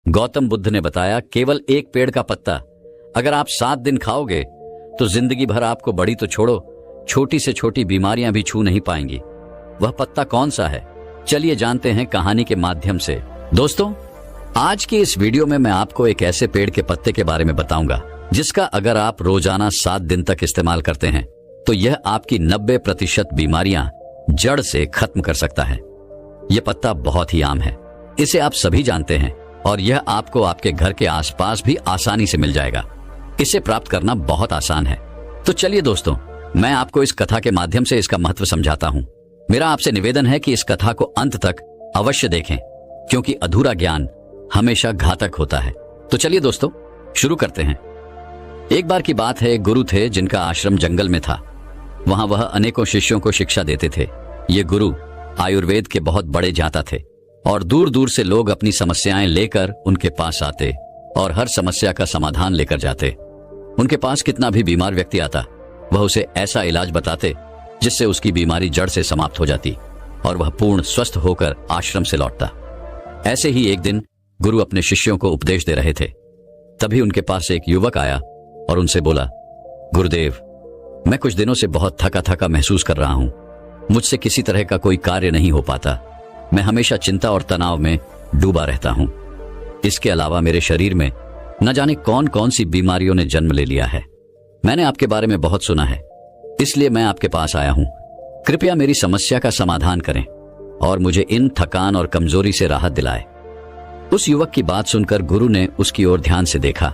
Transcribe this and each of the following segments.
गौतम बुद्ध ने बताया, केवल एक पेड़ का पत्ता अगर आप 7 दिन खाओगे तो जिंदगी भर आपको बड़ी तो छोड़ो, छोटी से छोटी बीमारियां भी छू नहीं पाएंगी। वह पत्ता कौन सा है? चलिए जानते हैं कहानी के माध्यम से। दोस्तों, आज की इस वीडियो में मैं आपको एक ऐसे पेड़ के पत्ते के बारे में बताऊंगा जिसका अगर आप रोजाना 7 दिन तक इस्तेमाल करते हैं तो यह आपकी 90% बीमारियां जड़ से खत्म कर सकता है। यह पत्ता बहुत ही आम है, इसे आप सभी जानते हैं और यह आपको आपके घर के आसपास भी आसानी से मिल जाएगा। इसे प्राप्त करना बहुत आसान है। तो चलिए दोस्तों, मैं आपको इस कथा के माध्यम से इसका महत्व समझाता हूं। मेरा आपसे निवेदन है कि इस कथा को अंत तक अवश्य देखें, क्योंकि अधूरा ज्ञान हमेशा घातक होता है। तो चलिए दोस्तों, शुरू करते हैं। एक बार की बात है, एक गुरु थे जिनका आश्रम जंगल में था। वहां वह अनेकों शिष्यों को शिक्षा देते थे। ये गुरु आयुर्वेद के बहुत बड़े जानता थे और दूर दूर से लोग अपनी समस्याएं लेकर उनके पास आते और हर समस्या का समाधान लेकर जाते। उनके पास कितना भी बीमार व्यक्ति आता, वह उसे ऐसा इलाज बताते जिससे उसकी बीमारी जड़ से समाप्त हो जाती और वह पूर्ण स्वस्थ होकर आश्रम से लौटता। ऐसे ही एक दिन गुरु अपने शिष्यों को उपदेश दे रहे थे। तभी उनके पास एक युवक आया और उनसे बोला, गुरुदेव, मैं कुछ दिनों से बहुत थका थका महसूस कर रहा हूं। मुझसे किसी तरह का कोई कार्य नहीं हो पाता। मैं हमेशा चिंता और तनाव में डूबा रहता हूं। इसके अलावा मेरे शरीर में न जाने कौन कौन सी बीमारियों ने जन्म ले लिया है। मैंने आपके बारे में बहुत सुना है, इसलिए मैं आपके पास आया हूं। कृपया मेरी समस्या का समाधान करें और मुझे इन थकान और कमजोरी से राहत दिलाए। उस युवक की बात सुनकर गुरु ने उसकी ओर ध्यान से देखा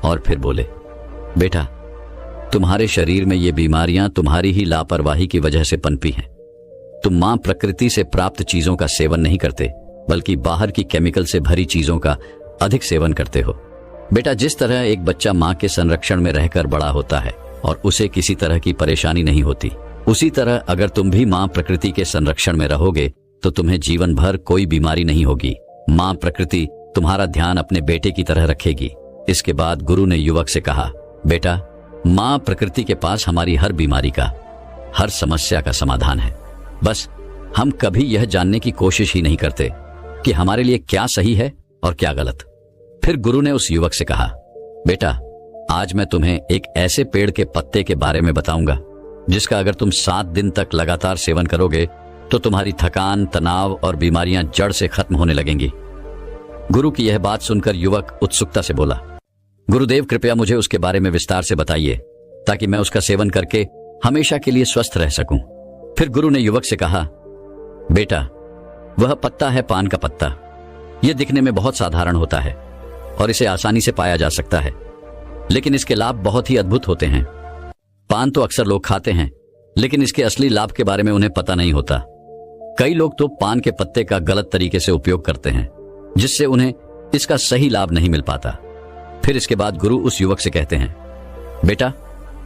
और फिर बोले, बेटा, तुम्हारे शरीर में ये बीमारियां तुम्हारी ही लापरवाही की वजह से पनपी हैं। तुम मां प्रकृति से प्राप्त चीजों का सेवन नहीं करते, बल्कि बाहर की केमिकल से भरी चीजों का अधिक सेवन करते हो। बेटा, जिस तरह एक बच्चा मां के संरक्षण में रहकर बड़ा होता है और उसे किसी तरह की परेशानी नहीं होती, उसी तरह अगर तुम भी मां प्रकृति के संरक्षण में रहोगे तो तुम्हें जीवन भर कोई बीमारी नहीं होगी। मां प्रकृति तुम्हारा ध्यान अपने बेटे की तरह रखेगी। इसके बाद गुरु ने युवक से कहा, बेटा, मां प्रकृति के पास हमारी हर बीमारी का, हर समस्या का समाधान है। बस हम कभी यह जानने की कोशिश ही नहीं करते कि हमारे लिए क्या सही है और क्या गलत। फिर गुरु ने उस युवक से कहा, बेटा, आज मैं तुम्हें एक ऐसे पेड़ के पत्ते के बारे में बताऊंगा जिसका अगर तुम 7 दिन तक लगातार सेवन करोगे तो तुम्हारी थकान, तनाव और बीमारियां जड़ से खत्म होने लगेंगी। गुरु की यह बात सुनकर युवक उत्सुकता से बोला, गुरुदेव, कृपया मुझे उसके बारे में विस्तार से बताइए ताकि मैं उसका सेवन करके हमेशा के लिए स्वस्थ रह सकूं। फिर गुरु ने युवक से कहा, बेटा, वह पत्ता है पान का पत्ता। यह दिखने में बहुत साधारण होता है और इसे आसानी से पाया जा सकता है, लेकिन इसके लाभ बहुत ही अद्भुत होते हैं। पान तो अक्सर लोग खाते हैं, लेकिन इसके असली लाभ के बारे में उन्हें पता नहीं होता। कई लोग तो पान के पत्ते का गलत तरीके से उपयोग करते हैं, जिससे उन्हें इसका सही लाभ नहीं मिल पाता। फिर इसके बाद गुरु उस युवक से कहते हैं, बेटा,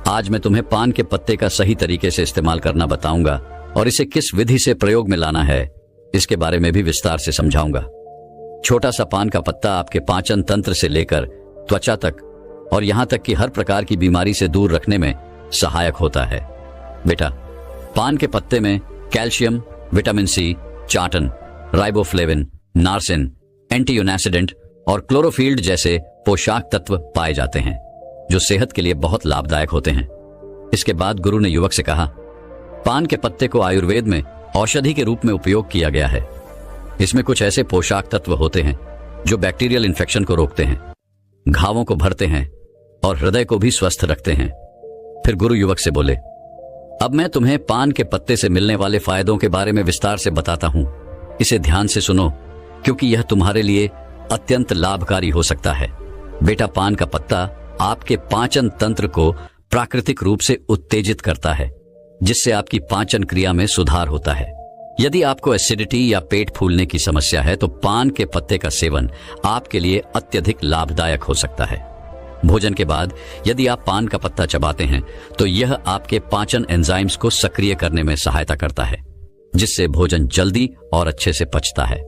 आज मैं तुम्हें पान के पत्ते का सही तरीके से इस्तेमाल करना बताऊंगा और इसे किस विधि से प्रयोग में लाना है इसके बारे में भी विस्तार से समझाऊंगा। छोटा सा पान का पत्ता आपके पाचन तंत्र से लेकर त्वचा तक और यहां तक कि हर प्रकार की बीमारी से दूर रखने में सहायक होता है। बेटा, पान के पत्ते में कैल्शियम, विटामिन सी, चाटन, राइबोफ्लेविन, नार्सिन, एंटीओक्सीडेंट और क्लोरोफिल्ड जैसे पोषक तत्व पाए जाते हैं जो सेहत के लिए बहुत लाभदायक होते हैं। इसके बाद गुरु ने युवक से कहा, पान के पत्ते को आयुर्वेद में औषधि के रूप में उपयोग किया गया है। इसमें कुछ ऐसे पोषक तत्व होते हैं जो बैक्टीरियल इन्फेक्शन को रोकते हैं, घावों को भरते हैं और हृदय को भी स्वस्थ रखते हैं। फिर गुरु युवक से बोले, अब मैं तुम्हें पान के पत्ते से मिलने वाले फायदों के बारे में विस्तार से बताता हूं। इसे ध्यान से सुनो, क्योंकि यह तुम्हारे लिए अत्यंत लाभकारी हो सकता है। बेटा, पान का पत्ता आपके पाचन तंत्र को प्राकृतिक रूप से उत्तेजित करता है, जिससे आपकी पाचन क्रिया में सुधार होता है। यदि आपको एसिडिटी या पेट फूलने की समस्या है तो पान के पत्ते का सेवन आपके लिए अत्यधिक लाभदायक हो सकता है। भोजन के बाद यदि आप पान का पत्ता चबाते हैं तो यह आपके पाचन एंजाइम्स को सक्रिय करने में सहायता करता है, जिससे भोजन जल्दी और अच्छे से पचता है।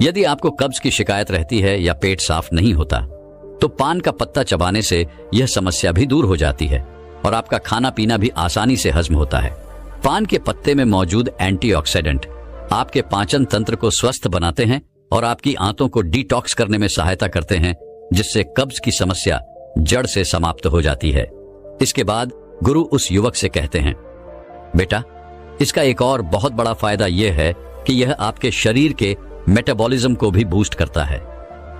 यदि आपको कब्ज की शिकायत रहती है या पेट साफ नहीं होता तो पान का पत्ता चबाने से यह समस्या भी दूर हो जाती है और आपका खाना पीना भी आसानी से हजम होता है। पान के पत्ते में मौजूद एंटीऑक्सीडेंट आपके पाचन तंत्र को स्वस्थ बनाते हैं और आपकी आंतों को डिटॉक्स करने में सहायता करते हैं, जिससे कब्ज की समस्या जड़ से समाप्त हो जाती है। इसके बाद गुरु उस युवक से कहते हैं, बेटा, इसका एक और बहुत बड़ा फायदा यह है कि यह आपके शरीर के मेटाबॉलिज्म को भी बूस्ट करता है।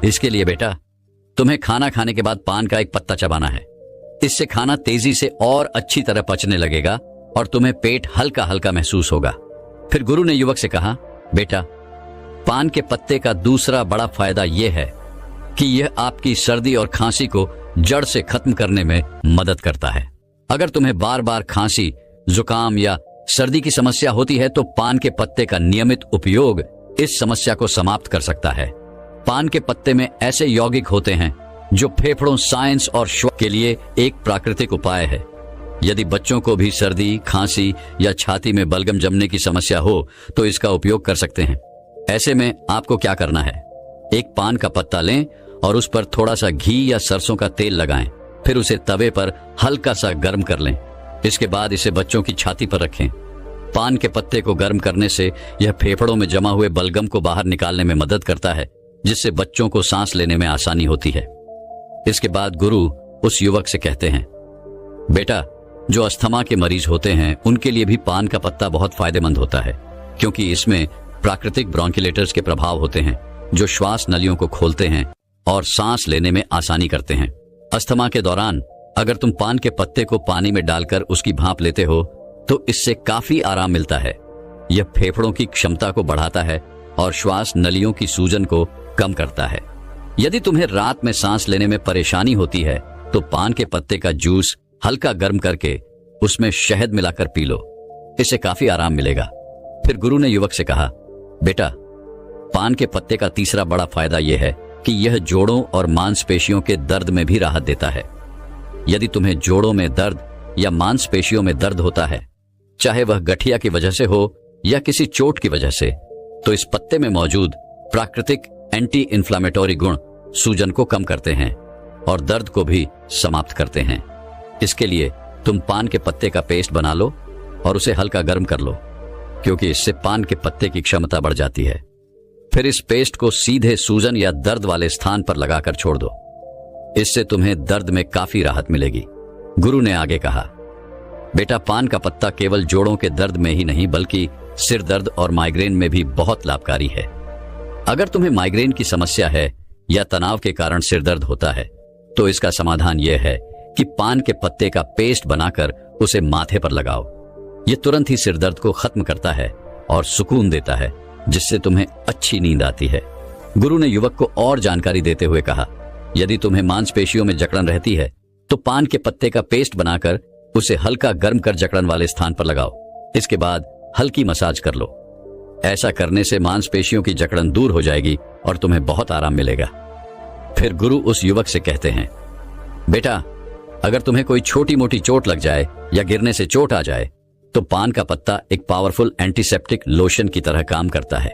इसके लिए बेटा, तुम्हें खाना खाने के बाद पान का एक पत्ता चबाना है। इससे खाना तेजी से और अच्छी तरह पचने लगेगा और तुम्हें पेट हल्का हल्का महसूस होगा। फिर गुरु ने युवक से कहा, बेटा, पान के पत्ते का दूसरा बड़ा फायदा यह है कि यह आपकी सर्दी और खांसी को जड़ से खत्म करने में मदद करता है। अगर तुम्हें बार बार खांसी, जुकाम या सर्दी की समस्या होती है तो पान के पत्ते का नियमित उपयोग इस समस्या को समाप्त कर सकता है। पान के पत्ते में ऐसे यौगिक होते हैं जो फेफड़ों, साइंस और श्वास के लिए एक प्राकृतिक उपाय है। यदि बच्चों को भी सर्दी, खांसी या छाती में बलगम जमने की समस्या हो तो इसका उपयोग कर सकते हैं। ऐसे में आपको क्या करना है, एक पान का पत्ता लें और उस पर थोड़ा सा घी या सरसों का तेल लगाएं। फिर उसे तवे पर हल्का सा गर्म कर लें। इसके बाद इसे बच्चों की छाती पर रखें। पान के पत्ते को गर्म करने से यह फेफड़ों में जमा हुए बलगम को बाहर निकालने में मदद करता है, जिससे बच्चों को सांस लेने में आसानी होती है। इसके बाद गुरु उस युवक से कहते हैं, बेटा, जो अस्थमा के मरीज होते हैं उनके लिए भी पान का पत्ता बहुत फायदेमंद होता है, क्योंकि इसमें प्राकृतिक ब्रोंकुलेटर्स के प्रभाव होते हैं जो श्वास नलियों को खोलते हैं और सांस लेने में आसानी करते हैं। अस्थमा के दौरान अगर तुम पान के पत्ते को पानी में डालकर उसकी भाप लेते हो तो इससे काफी आराम मिलता है। यह फेफड़ों की क्षमता को बढ़ाता है और श्वास नलियों की सूजन को कम करता है। यदि तुम्हें रात में सांस लेने में परेशानी होती है तो पान के पत्ते का जूस हल्का गर्म करके उसमें शहद मिलाकर पी लो, इससे काफी आराम मिलेगा। फिर गुरु ने युवक से कहा, बेटा, पान के पत्ते का तीसरा बड़ा फायदा यह है कि यह जोड़ों और मांसपेशियों के दर्द में भी राहत देता है। यदि तुम्हें जोड़ों में दर्द या मांसपेशियों में दर्द होता है, चाहे वह गठिया की वजह से हो या किसी चोट की वजह से, तो इस पत्ते में मौजूद प्राकृतिक एंटी इंफ्लेमेटरी गुण सूजन को कम करते हैं और दर्द को भी समाप्त करते हैं। इसके लिए तुम पान के पत्ते का पेस्ट बना लो और उसे हल्का गर्म कर लो, क्योंकि इससे पान के पत्ते की क्षमता बढ़ जाती है। फिर इस पेस्ट को सीधे सूजन या दर्द वाले स्थान पर लगाकर छोड़ दो। इससे तुम्हें दर्द में काफी राहत मिलेगी। गुरु ने आगे कहा, बेटा, पान का पत्ता केवल जोड़ों के दर्द में ही नहीं बल्कि सिर दर्द और माइग्रेन में भी बहुत लाभकारी है। अगर तुम्हें माइग्रेन की समस्या है या तनाव के कारण सिर दर्द होता है तो इसका समाधान यह है कि पान के पत्ते का पेस्ट बनाकर उसे माथे पर लगाओ। यह तुरंत ही सिर दर्द को खत्म करता है और सुकून देता है, जिससे तुम्हें अच्छी नींद आती है। गुरु ने युवक को और जानकारी देते हुए कहा, यदि तुम्हें मांसपेशियों में जकड़न रहती है तो पान के पत्ते का पेस्ट बनाकर उसे हल्का गर्म कर जकड़न वाले स्थान पर लगाओ। इसके बाद हल्की मसाज कर लो। ऐसा करने से मांसपेशियों की जकड़न दूर हो जाएगी और तुम्हें बहुत आराम मिलेगा। फिर गुरु उस युवक से कहते हैं, बेटा, अगर तुम्हें कोई छोटी मोटी चोट लग जाए या गिरने से चोट आ जाए तो पान का पत्ता एक पावरफुल एंटीसेप्टिक लोशन की तरह काम करता है।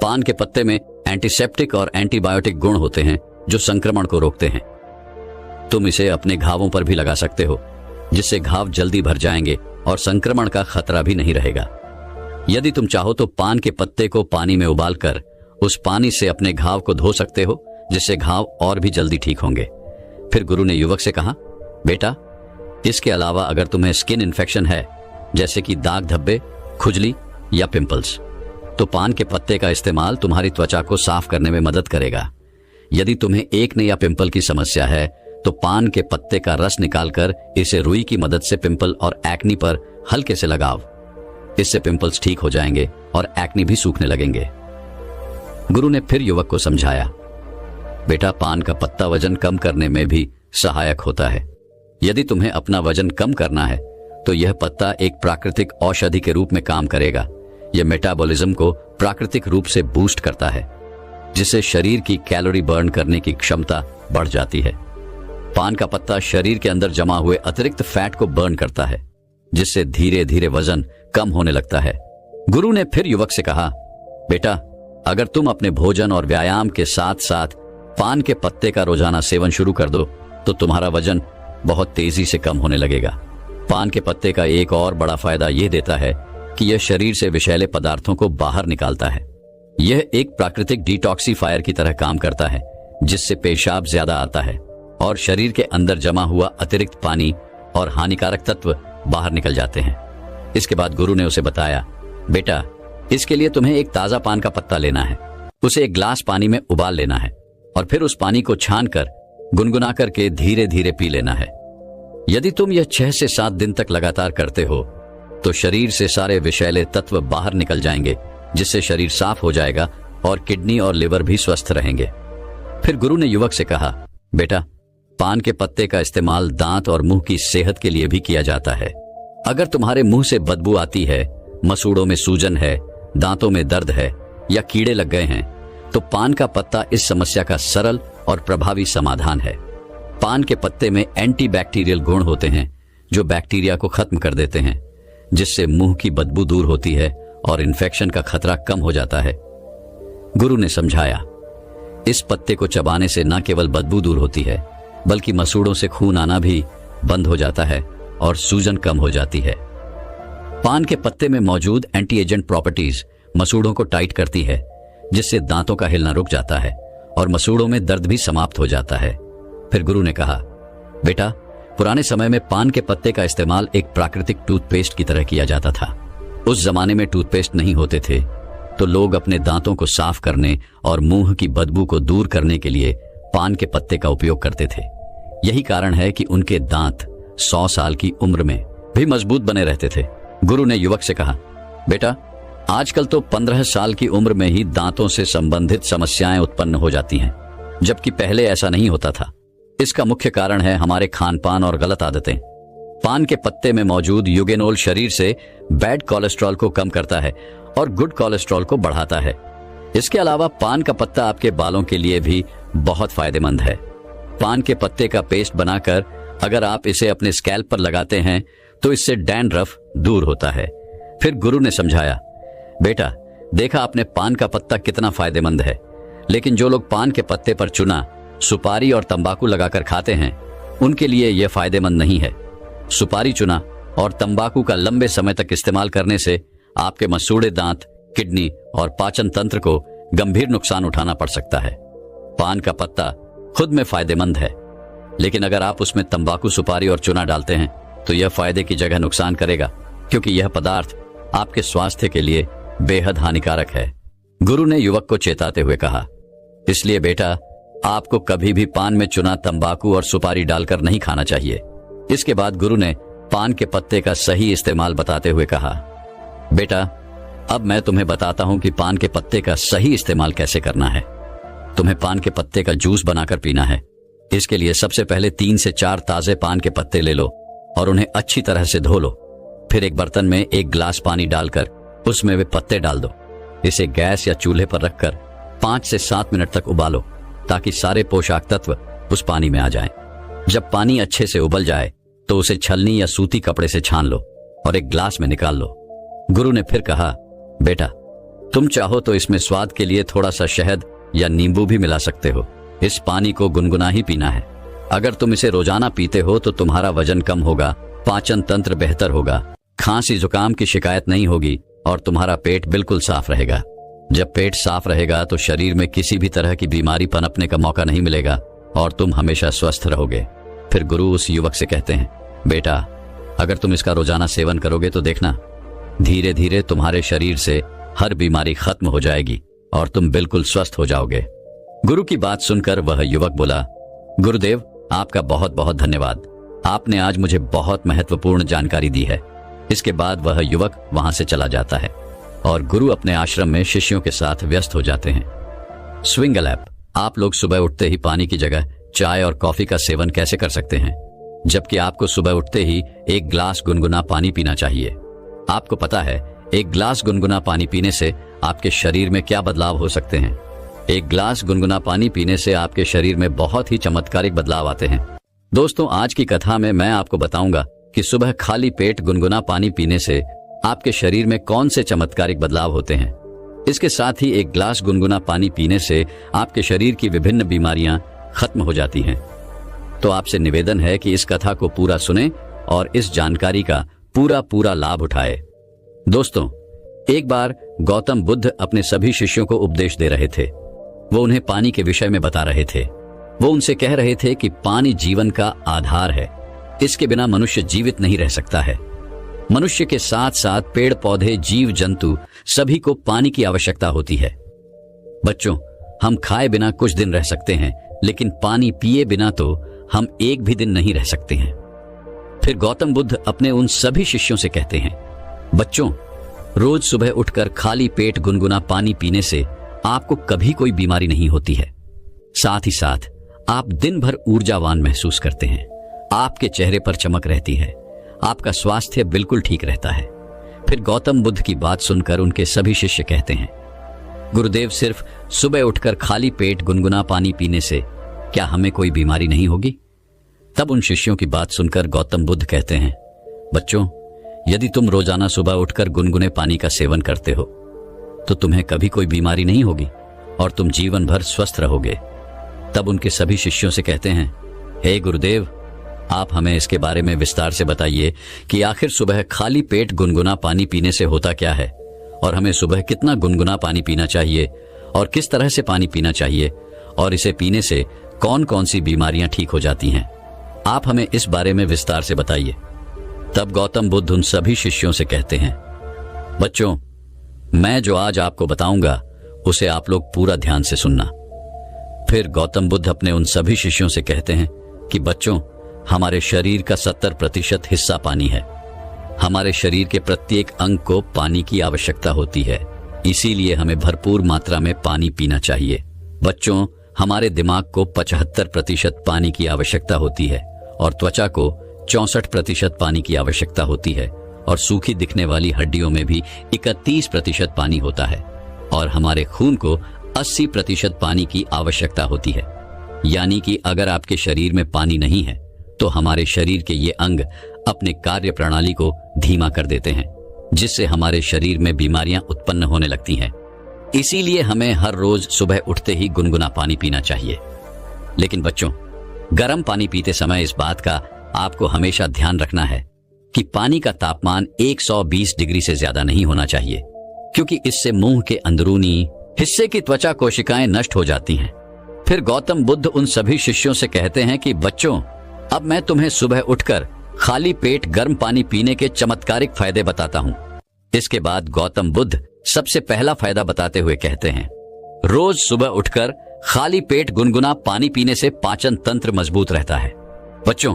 पान के पत्ते में एंटीसेप्टिक और एंटीबायोटिक गुण होते हैं जो संक्रमण को रोकते हैं। तुम इसे अपने घावों पर भी लगा सकते हो, जिससे घाव जल्दी भर जाएंगे और संक्रमण का खतरा भी नहीं रहेगा। यदि तुम चाहो तो पान के पत्ते को पानी में उबालकर उस पानी से अपने घाव को धो सकते हो, जिससे घाव और भी जल्दी ठीक होंगे। फिर गुरु ने युवक से कहा, बेटा, इसके अलावा अगर तुम्हें स्किन इन्फेक्शन है, जैसे कि दाग धब्बे, खुजली या पिंपल्स, तो पान के पत्ते का इस्तेमाल तुम्हारी त्वचा को साफ करने में मदद करेगा। यदि तुम्हें एक्ने या पिंपल की समस्या है तो पान के पत्ते का रस निकालकर इसे रुई की मदद से पिंपल और एक्नी पर हल्के से लगाओ। इससे पिंपल्स ठीक हो जाएंगे और एक्नी भी सूखने लगेंगे। गुरु ने फिर युवक को समझाया, बेटा, पान का पत्ता वजन कम करने में भी सहायक होता है। यदि तुम्हें अपना वजन कम करना है तो यह पत्ता एक प्राकृतिक औषधि के रूप में काम करेगा। यह मेटाबॉलिज्म को प्राकृतिक रूप से बूस्ट करता है, जिससे शरीर की कैलोरी बर्न करने की क्षमता बढ़ जाती है। पान का पत्ता शरीर के अंदर जमा हुए अतिरिक्त फैट को बर्न करता है, जिससे धीरे धीरे वजन कम होने लगता है। गुरु ने फिर युवक से कहा, बेटा, अगर तुम अपने भोजन और व्यायाम के साथ साथ पान के पत्ते का रोजाना सेवन शुरू कर दो तो तुम्हारा वजन बहुत तेजी से कम होने लगेगा। पान के पत्ते का एक और बड़ा फायदा यह देता है कि यह शरीर से विषैले पदार्थों को बाहर निकालता है। यह एक प्राकृतिक डिटॉक्सीफायर की तरह काम करता है, जिससे पेशाब ज्यादा आता है और शरीर के अंदर जमा हुआ अतिरिक्त पानी और हानिकारक तत्व बाहर निकल जाते हैं। इसके बाद गुरु ने उसे बताया, बेटा, इसके लिए तुम्हें एक ताजा पान का पत्ता लेना है, उसे एक गिलास पानी में उबाल लेना है और फिर उस पानी को छान कर गुनगुना करके धीरे धीरे पी लेना है। यदि तुम यह 6 से 7 दिन तक लगातार करते हो तो शरीर से सारे विषैले तत्व बाहर निकल जाएंगे, जिससे शरीर साफ हो जाएगा और किडनी और लिवर भी स्वस्थ रहेंगे। फिर गुरु ने युवक से कहा, बेटा, पान के पत्ते का इस्तेमाल दांत और मुंह की सेहत के लिए भी किया जाता है। अगर तुम्हारे मुंह से बदबू आती है, मसूड़ों में सूजन है, दांतों में दर्द है या कीड़े लग गए हैं, तो पान का पत्ता इस समस्या का सरल और प्रभावी समाधान है। पान के पत्ते में एंटीबैक्टीरियल गुण होते हैं जो बैक्टीरिया को खत्म कर देते हैं, जिससे मुंह की बदबू दूर होती है और इन्फेक्शन का खतरा कम हो जाता है। गुरु ने समझाया, इस पत्ते को चबाने से न केवल बदबू दूर होती है, बल्कि मसूड़ों से खून आना भी बंद हो जाता है और सूजन कम हो जाती है। पान के पत्ते में मौजूद एंटी एजेंट प्रॉपर्टीज मसूड़ों को टाइट करती है, जिससे दांतों का हिलना रुक जाता है और मसूड़ों में दर्द भी समाप्त हो जाता है। फिर गुरु ने कहा, बेटा, पुराने समय में पान के पत्ते का इस्तेमाल एक प्राकृतिक टूथपेस्ट की तरह किया जाता था। उस जमाने में टूथपेस्ट नहीं होते थे, तो लोग अपने दांतों को साफ करने और मुंह की बदबू को दूर करने के लिए पान के पत्ते का उपयोग करते थे। यही कारण है कि उनके दांत 100 साल की उम्र में भी मजबूत बने रहते थे। गुरु ने युवक से कहा, बेटा, आजकल तो 15 साल की उम्र में ही दांतों से संबंधित समस्याएं उत्पन्न हो जाती हैं, जबकि पहले ऐसा नहीं होता था। इसका मुख्य कारण है हमारे खान पान और गलत आदतें। पान के पत्ते में मौजूद यूगेनोल शरीर से बैड कोलेस्ट्रॉल को कम करता है और गुड कोलेस्ट्रॉल को बढ़ाता है। इसके अलावा पान का पत्ता आपके बालों के लिए भी बहुत फायदेमंद है। पान के पत्ते का पेस्ट बनाकर अगर आप इसे अपने स्कैल्प पर लगाते हैं तो इससे डैंड्रफ दूर होता है। फिर गुरु ने समझाया, बेटा, देखा आपने पान का पत्ता कितना फायदेमंद है, लेकिन जो लोग पान के पत्ते पर चूना, सुपारी और तंबाकू लगाकर खाते हैं, उनके लिए यह फायदेमंद नहीं है। सुपारी, चूना और तंबाकू का लंबे समय तक इस्तेमाल करने से आपके मसूड़े दांत, किडनी और पाचन तंत्र को गंभीर नुकसान उठाना पड़ सकता है। पान का पत्ता खुद में फायदेमंद है, लेकिन अगर आप उसमें तंबाकू, सुपारी और चूना डालते हैं तो यह फायदे की जगह नुकसान करेगा, क्योंकि यह पदार्थ आपके स्वास्थ्य के लिए बेहद हानिकारक है। गुरु ने युवक को चेताते हुए कहा, इसलिए बेटा, आपको कभी भी पान में चूना, तंबाकू और सुपारी डालकर नहीं खाना चाहिए। इसके बाद गुरु ने पान के पत्ते का सही इस्तेमाल बताते हुए कहा, बेटा, अब मैं तुम्हें बताता हूं कि पान के पत्ते का सही इस्तेमाल कैसे करना है। तुम्हें पान के पत्ते का जूस बनाकर पीना है। इसके लिए सबसे पहले 3 से 4 ताजे पान के पत्ते ले लो और उन्हें अच्छी तरह से धो लो। फिर एक बर्तन में 1 गिलास पानी डालकर उसमें वे पत्ते डाल दो। इसे गैस या चूल्हे पर रखकर 5 से 7 मिनट तक उबालो, ताकि सारे पोषक तत्व उस पानी में आ जाएं। जब पानी अच्छे से उबल जाए तो उसे छलनी या सूती कपड़े से छान लो और एक ग्लास में निकाल लो। गुरु ने फिर कहा, बेटा, तुम चाहो तो इसमें स्वाद के लिए थोड़ा सा शहद या नींबू भी मिला सकते हो। इस पानी को गुनगुना ही पीना है। अगर तुम इसे रोजाना पीते हो तो तुम्हारा वजन कम होगा, पाचन तंत्र बेहतर होगा, खांसी जुकाम की शिकायत नहीं होगी और तुम्हारा पेट बिल्कुल साफ रहेगा। जब पेट साफ रहेगा तो शरीर में किसी भी तरह की बीमारी पनपने का मौका नहीं मिलेगा और तुम हमेशा स्वस्थ रहोगे। फिर गुरु उस युवक से कहते हैं, बेटा, अगर तुम इसका रोजाना सेवन करोगे तो देखना, धीरे धीरे तुम्हारे शरीर से हर बीमारी खत्म हो जाएगी और तुम बिल्कुल स्वस्थ हो जाओगे। गुरु की बात सुनकर वह युवक बोला, गुरुदेव, आपका बहुत बहुत धन्यवाद। आपने आज मुझे बहुत महत्वपूर्ण जानकारी दी है। इसके बाद वह युवक वहां से चला जाता है और गुरु अपने आश्रम में शिष्यों के साथ व्यस्त हो जाते हैं। स्विंगल ऐप, आप लोग सुबह उठते ही पानी की जगह चाय और कॉफी का सेवन कैसे कर सकते हैं, जबकि आपको सुबह उठते ही 1 गिलास गुनगुना पानी पीना चाहिए। आपको पता है 1 गिलास गुनगुना पानी पीने से आपके शरीर में क्या बदलाव हो सकते हैं। 1 गिलास गुनगुना पानी पीने से आपके शरीर में बहुत ही चमत्कारिक बदलाव आते हैं। दोस्तों, आज की कथा में मैं आपको बताऊंगा कि सुबह खाली पेट गुनगुना पानी पीने से आपके शरीर में कौन से चमत्कारिक बदलाव होते हैं। इसके साथ ही 1 गिलास गुनगुना पानी पीने से आपके शरीर की विभिन्न बीमारियां खत्म हो जाती हैं। तो आपसे निवेदन है कि इस कथा को पूरा सुनें और इस जानकारी का पूरा लाभ उठाएं। दोस्तों, एक बार गौतम बुद्ध अपने सभी शिष्यों को उपदेश दे रहे थे। वो उन्हें पानी के विषय में बता रहे थे। वो उनसे कह रहे थे कि पानी जीवन का आधार है। इसके बिना मनुष्य जीवित नहीं रह सकता है। मनुष्य के साथ साथ पेड़ पौधे, जीव जंतु सभी को पानी की आवश्यकता होती है। बच्चों, हम खाए बिना कुछ दिन रह सकते हैं, लेकिन पानी पिए बिना तो हम एक भी दिन नहीं रह सकते हैं। फिर गौतम बुद्ध अपने उन सभी शिष्यों से कहते हैं, बच्चों, रोज सुबह उठकर खाली पेट गुनगुना पानी पीने से आपको कभी कोई बीमारी नहीं होती है। साथ ही साथ आप दिन भर ऊर्जावान महसूस करते हैं। आपके चेहरे पर चमक रहती है। आपका स्वास्थ्य बिल्कुल ठीक रहता है। फिर गौतम बुद्ध की बात सुनकर उनके सभी शिष्य कहते हैं, गुरुदेव, सिर्फ सुबह उठकर खाली पेट गुनगुना पानी पीने से क्या हमें कोई बीमारी नहीं होगी? तब उन शिष्यों की बात सुनकर गौतम बुद्ध कहते हैं, बच्चों, यदि तुम रोजाना सुबह उठकर गुनगुने पानी का सेवन करते हो तो तुम्हें कभी कोई बीमारी नहीं होगी और तुम जीवन भर स्वस्थ रहोगे। तब उनके सभी शिष्यों से कहते हैं, हे गुरुदेव, आप हमें इसके बारे में विस्तार से बताइए कि आखिर सुबह खाली पेट गुनगुना पानी पीने से होता क्या है और हमें सुबह कितना गुनगुना पानी पीना चाहिए और किस तरह से पानी पीना चाहिए और इसे पीने से कौन कौन सी बीमारियां ठीक हो जाती हैं। आप हमें इस बारे में विस्तार से बताइए। तब गौतम बुद्ध उन सभी शिष्यों से कहते हैं, बच्चों, मैं जो आज आपको बताऊंगा उसे आप लोग पूरा ध्यान से सुनना। फिर गौतम बुद्ध अपने उन सभी शिष्यों से कहते हैं कि बच्चों, हमारे शरीर का 70% हिस्सा पानी है। हमारे शरीर के प्रत्येक अंग को पानी की आवश्यकता होती है, इसीलिए हमें भरपूर मात्रा में पानी पीना चाहिए। बच्चों, हमारे दिमाग को 75% पानी की आवश्यकता होती है और त्वचा को 64% पानी की आवश्यकता होती है और सूखी दिखने वाली हड्डियों में भी 31% पानी होता है और हमारे खून को 80% पानी की आवश्यकता होती है। यानी कि अगर आपके शरीर में पानी नहीं है तो हमारे शरीर के ये अंग अपने कार्य प्रणाली को धीमा कर देते हैं, जिससे हमारे शरीर में बीमारियां उत्पन्न होने लगती हैं। इसीलिए हमें हर रोज सुबह उठते ही गुनगुना पानी पीना चाहिए। लेकिन बच्चों, गर्म पानी पीते समय इस बात का आपको हमेशा ध्यान रखना है कि पानी का तापमान 120 डिग्री से ज्यादा नहीं होना चाहिए, क्योंकि इससे मुंह के अंदरूनी हिस्से की त्वचा कोशिकाएं नष्ट हो जाती हैं। फिर गौतम बुद्ध उन सभी शिष्यों से कहते हैं कि बच्चों, अब मैं तुम्हें सुबह उठकर खाली पेट गर्म पानी पीने के चमत्कारिक फायदे बताता हूँ। इसके बाद गौतम बुद्ध सबसे पहला फायदा बताते हुए कहते हैं, रोज सुबह उठकर खाली पेट गुनगुना पानी पीने से पाचन तंत्र मजबूत रहता है। बच्चों,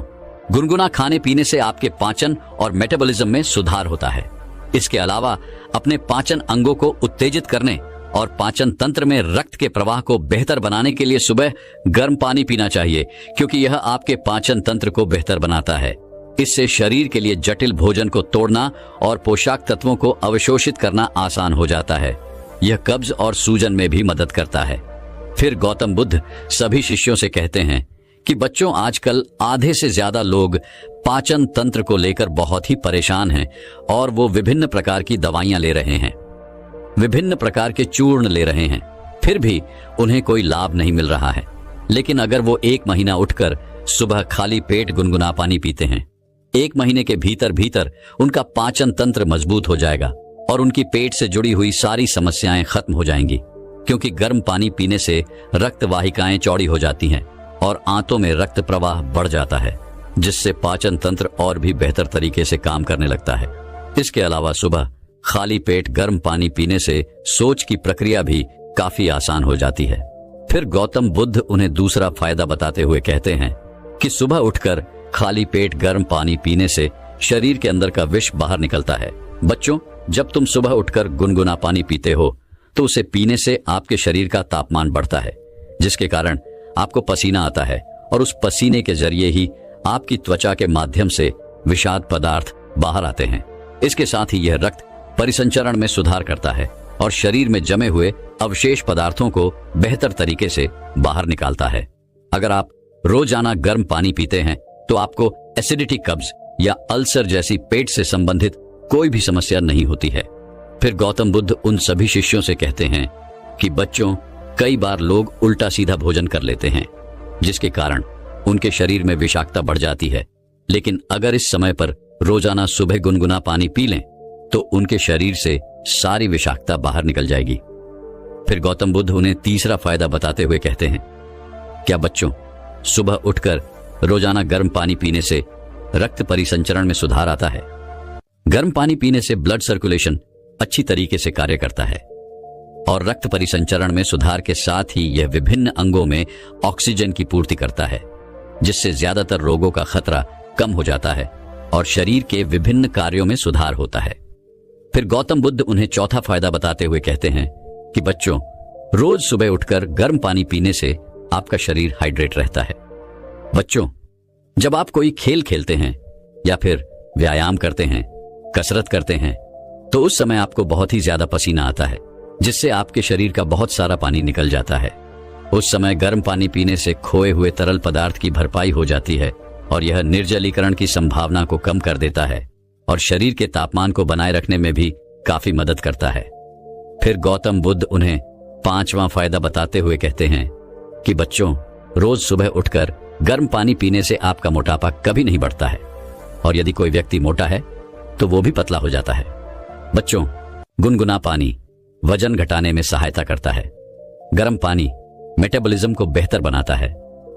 गुनगुना खाने पीने से आपके पाचन और मेटाबॉलिज्म में सुधार होता है। इसके अलावा अपने पाचन अंगों को उत्तेजित करने और पाचन तंत्र में रक्त के प्रवाह को बेहतर बनाने के लिए सुबह गर्म पानी पीना चाहिए, क्योंकि यह आपके पाचन तंत्र को बेहतर बनाता है। इससे शरीर के लिए जटिल भोजन को तोड़ना और पोषक तत्वों को अवशोषित करना आसान हो जाता है। यह कब्ज और सूजन में भी मदद करता है। फिर गौतम बुद्ध सभी शिष्यों से कहते हैं कि बच्चों, आजकल आधे से ज्यादा लोग पाचन तंत्र को लेकर बहुत ही परेशान हैं और वो विभिन्न प्रकार की दवाइयां ले रहे हैं, विभिन्न प्रकार के चूर्ण ले रहे हैं, फिर भी उन्हें कोई लाभ नहीं मिल रहा है। लेकिन अगर वो 1 महीना उठकर सुबह खाली पेट गुनगुना पानी पीते हैं, 1 महीने के भीतर भीतर उनका पाचन तंत्र मजबूत हो जाएगा और उनकी पेट से जुड़ी हुई सारी समस्याएं खत्म हो जाएंगी, क्योंकि गर्म पानी पीने से रक्त वाहिकाएं चौड़ी हो जाती हैं और आंतों में रक्त प्रवाह बढ़ जाता है, जिससे पाचन तंत्र और भी बेहतर तरीके से काम करने लगता है। इसके अलावा सुबह खाली पेट गर्म पानी पीने से सोच की प्रक्रिया भी काफी आसान हो जाती है। फिर गौतम बुद्ध उन्हें दूसरा फायदा बताते हुए कहते हैं कि सुबह उठकर खाली पेट गर्म पानी पीने से शरीर के अंदर का विष बाहर निकलता है। बच्चों, जब तुम सुबह उठकर गुनगुना पानी पीते हो तो उसे पीने से आपके शरीर का तापमान बढ़ता है, जिसके कारण आपको पसीना आता है और उस पसीने के जरिए ही आपकी त्वचा के माध्यम से विषाक्त पदार्थ बाहर आते हैं। इसके साथ ही यह रक्त परिसंचरण में सुधार करता है और शरीर में जमे हुए अवशेष पदार्थों को बेहतर तरीके से बाहर निकालता है। अगर आप रोजाना गर्म पानी पीते हैं तो आपको एसिडिटी, कब्ज या अल्सर जैसी पेट से संबंधित कोई भी समस्या नहीं होती है। फिर गौतम बुद्ध उन सभी शिष्यों से कहते हैं कि बच्चों, कई बार लोग उल्टा सीधा भोजन कर लेते हैं, जिसके कारण उनके शरीर में विषाक्तता बढ़ जाती है। लेकिन अगर इस समय पर रोजाना सुबह गुनगुना पानी पी लें तो उनके शरीर से सारी विषाक्तता बाहर निकल जाएगी। फिर गौतम बुद्ध उन्हें तीसरा फायदा बताते हुए कहते हैं, क्या बच्चों, सुबह उठकर रोजाना गर्म पानी पीने से रक्त परिसंचरण में सुधार आता है। गर्म पानी पीने से ब्लड सर्कुलेशन अच्छी तरीके से कार्य करता है और रक्त परिसंचरण में सुधार के साथ ही यह विभिन्न अंगों में ऑक्सीजन की पूर्ति करता है, जिससे ज्यादातर रोगों का खतरा कम हो जाता है और शरीर के विभिन्न कार्यों में सुधार होता है। फिर गौतम बुद्ध उन्हें चौथा फायदा बताते हुए कहते हैं कि बच्चों, रोज सुबह उठकर गर्म पानी पीने से आपका शरीर हाइड्रेट रहता है। बच्चों, जब आप कोई खेल खेलते हैं या फिर व्यायाम करते हैं, कसरत करते हैं, तो उस समय आपको बहुत ही ज्यादा पसीना आता है, जिससे आपके शरीर का बहुत सारा पानी निकल जाता है। उस समय गर्म पानी पीने से खोए हुए तरल पदार्थ की भरपाई हो जाती है और यह निर्जलीकरण की संभावना को कम कर देता है और शरीर के तापमान को बनाए रखने में भी काफी मदद करता है। फिर गौतम बुद्ध उन्हें पांचवां फायदा बताते हुए कहते हैं कि बच्चों, रोज सुबह उठकर गर्म पानी पीने से आपका मोटापा कभी नहीं बढ़ता है और यदि कोई व्यक्ति मोटा है तो वो भी पतला हो जाता है। बच्चों, गुनगुना पानी वजन घटाने में सहायता करता है। गर्म पानी मेटाबॉलिज्म को बेहतर बनाता है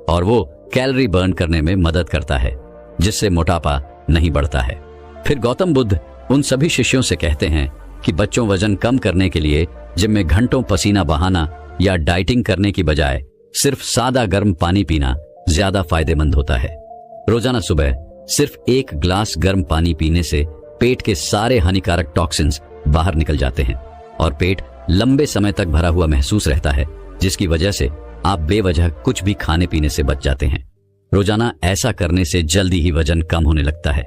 और वो कैलोरी बर्न करने में मदद करता है, जिससे मोटापा नहीं बढ़ता है। फिर गौतम बुद्ध उन सभी शिष्यों से कहते हैं कि बच्चों, वजन कम करने के लिए जिम में घंटों पसीना बहाना या डाइटिंग करने की बजाय सिर्फ सादा गर्म पानी पीना ज्यादा फायदेमंद होता है। रोजाना सुबह सिर्फ एक ग्लास गर्म पानी पीने से पेट के सारे हानिकारक टॉक्सिन्स बाहर निकल जाते हैं और पेट लंबे समय तक भरा हुआ महसूस रहता है, जिसकी वजह से आप बेवजह कुछ भी खाने पीने से बच जाते हैं। रोजाना ऐसा करने से जल्दी ही वजन कम होने लगता है।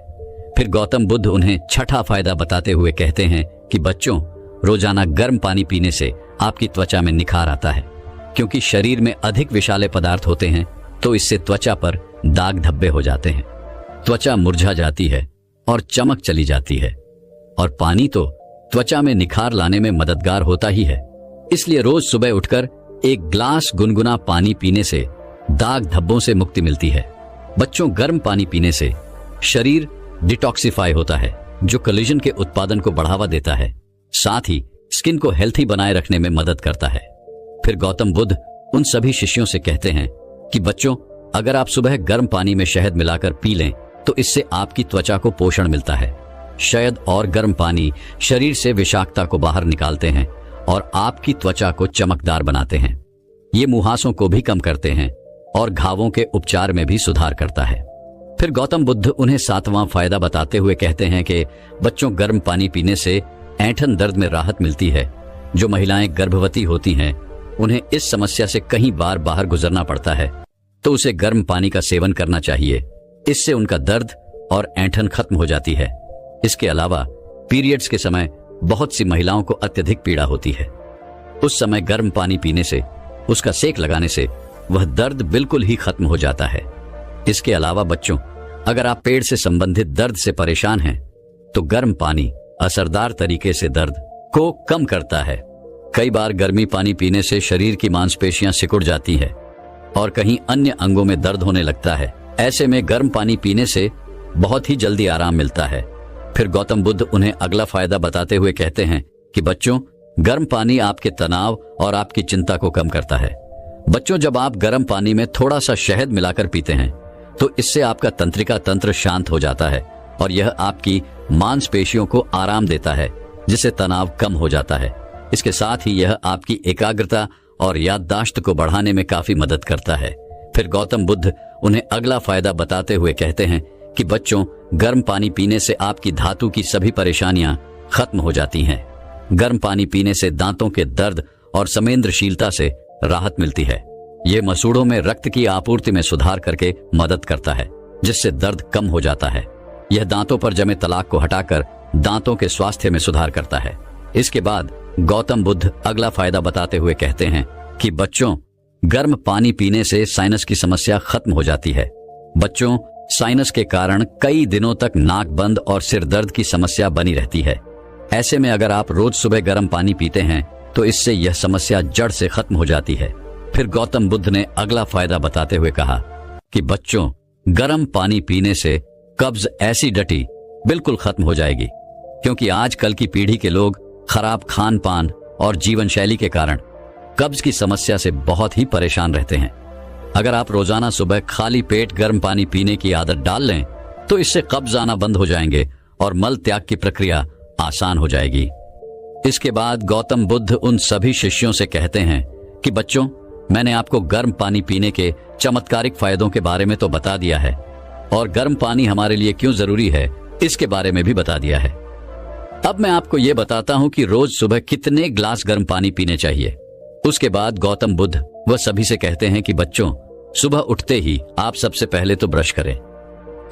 फिर गौतम बुद्ध उन्हें छठा फायदा बताते हुए कहते हैं कि बच्चों, रोजाना गर्म पानी पीने से आपकी त्वचा में निखार आता है, क्योंकि शरीर में अधिक विषैले पदार्थ होते हैं तो इससे त्वचा पर दाग धब्बे हो जाते हैं, त्वचा मुरझा जाती है और चमक चली जाती है। और पानी तो त्वचा में निखार लाने में मददगार होता ही है। इसलिए रोज सुबह उठकर एक ग्लास गुनगुना पानी पीने से दाग धब्बों से मुक्ति मिलती है। बच्चों, गर्म पानी पीने से शरीर डिटॉक्सिफाई होता है, जो कोलेजन के उत्पादन को बढ़ावा देता है, साथ ही स्किन को हेल्थी बनाए रखने में मदद करता है। फिर गौतम बुद्ध उन सभी शिष्यों से कहते हैं कि बच्चों, अगर आप सुबह गर्म पानी में शहद मिलाकर पी लें तो इससे आपकी त्वचा को पोषण मिलता है। शहद और गर्म पानी शरीर से विषाक्तता को बाहर निकालते हैं और आपकी त्वचा को चमकदार बनाते हैं। ये मुहासों को भी कम करते हैं और घावों के उपचार में भी सुधार करता है। फिर गौतम बुद्ध उन्हें सातवां फायदा बताते हुए कहते हैं कि बच्चों, गर्म पानी पीने से ऐंठन दर्द में राहत मिलती है। जो महिलाएं गर्भवती होती हैं, उन्हें इस समस्या से कई बार बाहर गुजरना पड़ता है, तो उसे गर्म पानी का सेवन करना चाहिए। इससे उनका दर्द और ऐंठन खत्म हो जाती है। इसके अलावा पीरियड्स के समय बहुत सी महिलाओं को अत्यधिक पीड़ा होती है। उस समय गर्म पानी पीने से, उसका सेक लगाने से वह दर्द बिल्कुल ही खत्म हो जाता है। इसके अलावा बच्चों, अगर आप पेट से संबंधित दर्द से परेशान हैं तो गर्म पानी असरदार तरीके से दर्द को कम करता है। कई बार गर्मी पानी पीने से शरीर की मांसपेशियां सिकुड़ जाती है और कहीं अन्य अंगों में दर्द होने लगता है। ऐसे में गर्म पानी पीने से बहुत ही जल्दी आराम मिलता है। फिर गौतम बुद्ध उन्हें अगला फायदा बताते हुए कहते हैं कि बच्चों, गर्म पानी आपके तनाव और आपकी चिंता को कम करता है। बच्चों, जब आप गर्म पानी में थोड़ा सा शहद मिलाकर पीते हैं तो इससे आपका तंत्रिका तंत्र शांत हो जाता है और यह आपकी मांसपेशियों को आराम देता है, जिससे तनाव कम हो जाता है। इसके साथ ही यह आपकी एकाग्रता और याददाश्त को बढ़ाने में काफी मदद करता है। फिर गौतम बुद्ध उन्हें अगला फायदा बताते हुए कहते हैं कि बच्चों, गर्म पानी पीने से आपकी धातु की सभी परेशानियां खत्म हो जाती हैं। गर्म पानी पीने से दांतों के दर्द और संवेदनशीलता से राहत मिलती है। यह मसूड़ों में रक्त की आपूर्ति में सुधार करके मदद करता है, जिससे दर्द कम हो जाता है। यह दांतों पर जमे तलाक को हटाकर दांतों के स्वास्थ्य में सुधार करता है। इसके बाद गौतम बुद्ध अगला फायदा बताते हुए कहते हैं कि बच्चों, गर्म पानी पीने से साइनस की समस्या खत्म हो जाती है। बच्चों, साइनस के कारण कई दिनों तक नाक बंद और सिर दर्द की समस्या बनी रहती है। ऐसे में अगर आप रोज सुबह गर्म पानी पीते हैं तो इससे यह समस्या जड़ से खत्म हो जाती है। फिर गौतम बुद्ध ने अगला फायदा बताते हुए कहा कि बच्चों, गर्म पानी पीने से कब्ज, एसिडिटी बिल्कुल खत्म हो जाएगी, क्योंकि आजकल की पीढ़ी के लोग खराब खान पान और जीवन शैली के कारण कब्ज की समस्या से बहुत ही परेशान रहते हैं। अगर आप रोजाना सुबह खाली पेट गर्म पानी पीने की आदत डाल लें तो इससे कब्ज आना बंद हो जाएंगे और मल त्याग की प्रक्रिया आसान हो जाएगी। इसके बाद गौतम बुद्ध उन सभी शिष्यों से कहते हैं कि बच्चों, मैंने आपको गर्म पानी पीने के चमत्कारिक फायदों के बारे में तो बता दिया है और गर्म पानी हमारे लिए क्यों जरूरी है इसके बारे में भी बता दिया है। अब मैं आपको यह बताता हूं कि रोज सुबह कितने ग्लास गर्म पानी पीने चाहिए। उसके बाद गौतम बुद्ध वह सभी से कहते हैं कि बच्चों, सुबह उठते ही आप सबसे पहले तो ब्रश करें।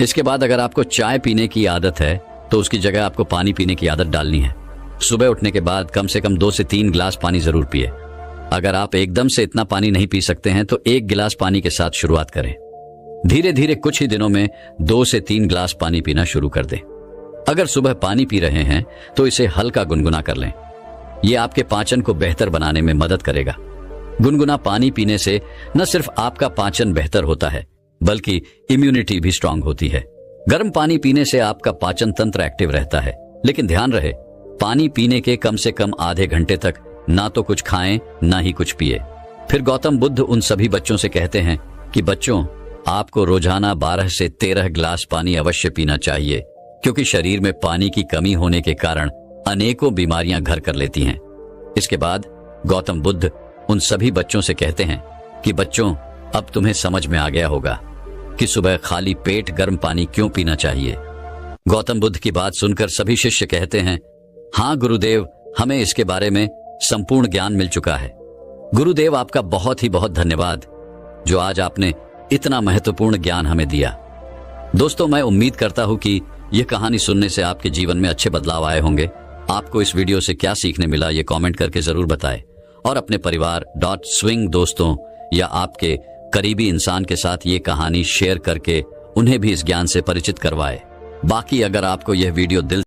इसके बाद अगर आपको चाय पीने की आदत है तो उसकी जगह आपको पानी पीने की आदत डालनी है। सुबह उठने के बाद कम से कम 2 से 3 गिलास पानी जरूर पिए। अगर आप एकदम से इतना पानी नहीं पी सकते हैं तो 1 गिलास पानी के साथ शुरुआत करें। धीरे धीरे कुछ ही दिनों में 2 से 3 गिलास पानी पीना शुरू कर दें। अगर सुबह पानी पी रहे हैं तो इसे हल्का गुनगुना कर लें। यह आपके पाचन को बेहतर बनाने में मदद करेगा। गुनगुना पानी पीने से न सिर्फ आपका पाचन बेहतर होता है बल्कि इम्यूनिटी भी स्ट्रांग होती है। गर्म पानी पीने से आपका पाचन तंत्र एक्टिव रहता है, लेकिन ध्यान रहे पानी पीने के कम से कम आधे घंटे तक ना तो कुछ खाएं ना ही कुछ पिए। फिर गौतम बुद्ध उन सभी बच्चों से कहते हैं कि बच्चों, आपको रोजाना 12 से 13 गिलास पानी अवश्य पीना चाहिए, क्योंकि शरीर में पानी की कमी होने के कारण अनेकों बीमारियां घर कर लेती हैं। इसके बाद गौतम बुद्ध उन सभी बच्चों से कहते हैं कि बच्चों, अब तुम्हें समझ में आ गया होगा कि सुबह खाली पेट गर्म पानी क्यों पीना चाहिए। गौतम बुद्ध की बात सुनकर सभी शिष्य कहते हैं, हाँ गुरुदेव, हमें इसके बारे में संपूर्ण ज्ञान मिल चुका है। गुरुदेव, आपका बहुत ही बहुत धन्यवाद जो आज आपने इतना महत्वपूर्ण ज्ञान हमें दिया। दोस्तों, मैं उम्मीद करता हूं कि यह कहानी सुनने से आपके जीवन में अच्छे बदलाव आए होंगे। आपको इस वीडियो से क्या सीखने मिला ये कमेंट करके जरूर बताएं और अपने परिवार .swing दोस्तों या आपके करीबी इंसान के साथ ये कहानी शेयर करके उन्हें भी इस ज्ञान से परिचित करवाएं। बाकी अगर आपको यह वीडियो दिल